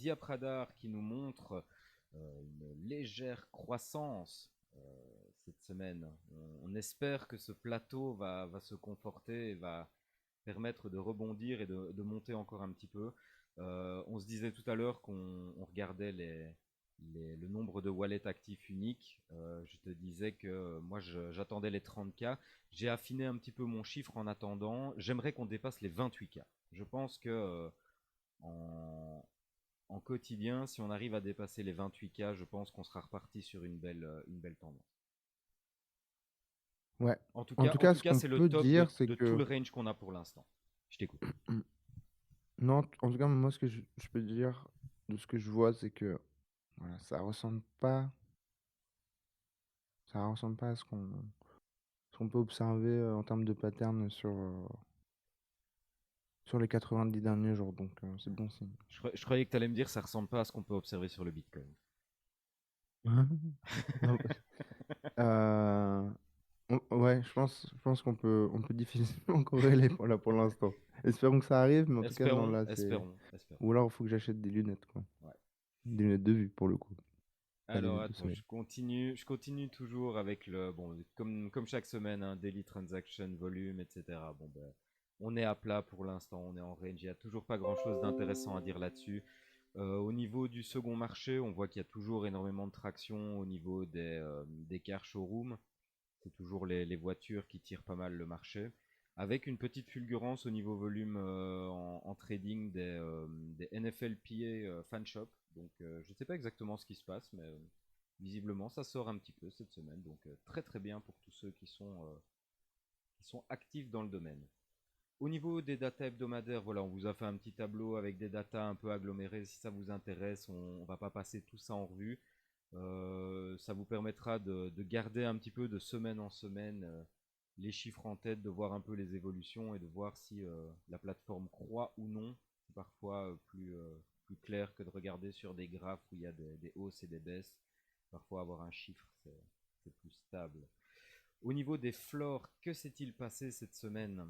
Diapradar qui nous montre une légère croissance cette semaine. On espère que ce plateau va se conforter et va permettre de rebondir et de monter encore un petit peu. On se disait tout à l'heure qu'on regardait le nombre de wallets actifs uniques. Je te disais que moi j'attendais les 30K. J'ai affiné un petit peu mon chiffre en attendant. J'aimerais qu'on dépasse les 28K. Je pense que en, en quotidien, si on arrive à dépasser les 28K, je pense qu'on sera reparti sur une belle tendance. Ouais. En En tout en cas, tout ce cas, qu'on c'est le peut top dire, c'est de tout que le range qu'on a pour l'instant. Je t'écoute. non, en tout cas, moi, ce que je peux dire de ce que je vois, c'est que voilà, ça ressemble pas à ce qu'on peut observer en termes de pattern sur les 90 derniers jours. Donc, c'est bon signe. Je croyais que tu allais me dire que ça ressemble pas à ce qu'on peut observer sur le Bitcoin. Non, ouais, je pense qu'on peut difficilement corréler pour l'instant. Espérons que ça arrive, mais en tout cas, non, Espérons, là, c'est. espérons, espérons. Ou alors, il faut que j'achète des lunettes, quoi. Ouais. Des lunettes de vue, pour le coup. Pas des Alors lunettes de attends, soleil. je continue toujours avec comme chaque semaine, hein, daily transaction, volume, etc. Bon ben, on est à plat pour l'instant, on est en range. Il n'y a toujours pas grand-chose d'intéressant à dire là-dessus. Au niveau du second marché, on voit qu'il y a toujours énormément de traction au niveau des car showrooms. C'est toujours les voitures qui tirent pas mal le marché. Avec une petite fulgurance au niveau volume en trading des NFLPA fan shop. Donc je ne sais pas exactement ce qui se passe, mais visiblement ça sort un petit peu cette semaine. Donc très très bien pour tous ceux qui sont actifs dans le domaine. Au niveau des datas hebdomadaires, voilà, on vous a fait un petit tableau avec des datas un peu agglomérées. Si ça vous intéresse, on va pas passer tout ça en revue. Ça vous permettra de garder un petit peu de semaine en semaine les chiffres en tête, de voir un peu les évolutions et de voir si la plateforme croît ou non. C'est parfois plus clair que de regarder sur des graphes où il y a des hausses et des baisses. Parfois avoir un chiffre, c'est plus stable. Au niveau des floors, que s'est-il passé cette semaine?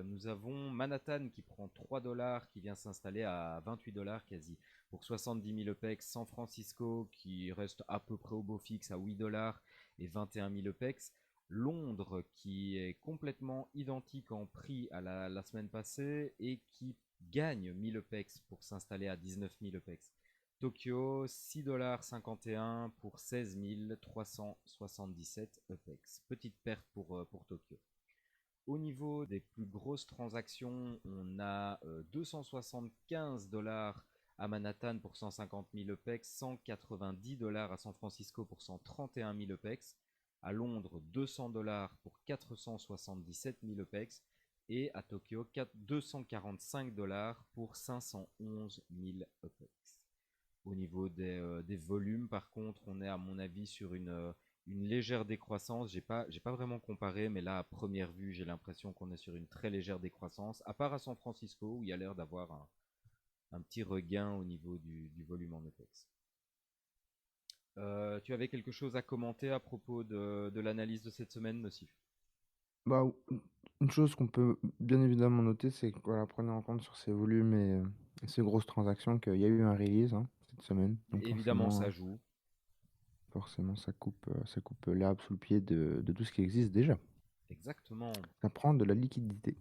Nous avons Manhattan qui prend 3 dollars, qui vient s'installer à 28 dollars quasi pour 70 000 EPEX. San Francisco qui reste à peu près au beau fixe à 8 dollars et 21 000 EPEX. Londres qui est complètement identique en prix à la semaine passée et qui gagne 1000 EPEX pour s'installer à 19 000 EPEX. Tokyo, 6,51$ pour 16 377 EPEX. Petite perte pour Tokyo. Au niveau des plus grosses transactions, on a 275 dollars à Manhattan pour 150 000 EPEX, 190 dollars à San Francisco pour 131 000 EPEX, à Londres 200 dollars pour 477 000 EPEX et à Tokyo 245 dollars pour 511 000 EPEX. Au niveau des volumes, par contre, on est à mon avis sur une légère décroissance. J'ai pas vraiment comparé, mais là, à première vue, j'ai l'impression qu'on est sur une très légère décroissance, à part à San Francisco, où il y a l'air d'avoir un petit regain au niveau du volume en OPEX. Tu avais quelque chose à commenter à propos de l'analyse de cette semaine, Nocif? Bah, une chose qu'on peut bien évidemment noter, c'est que voilà, prenez en compte sur ces volumes et ces grosses transactions qu'il y a eu un release cette semaine. Donc Évidemment, forcément, ça joue. forcément ça coupe l'herbe sous le pied de tout ce qui existe déjà. Exactement. Ça prend de la liquidité.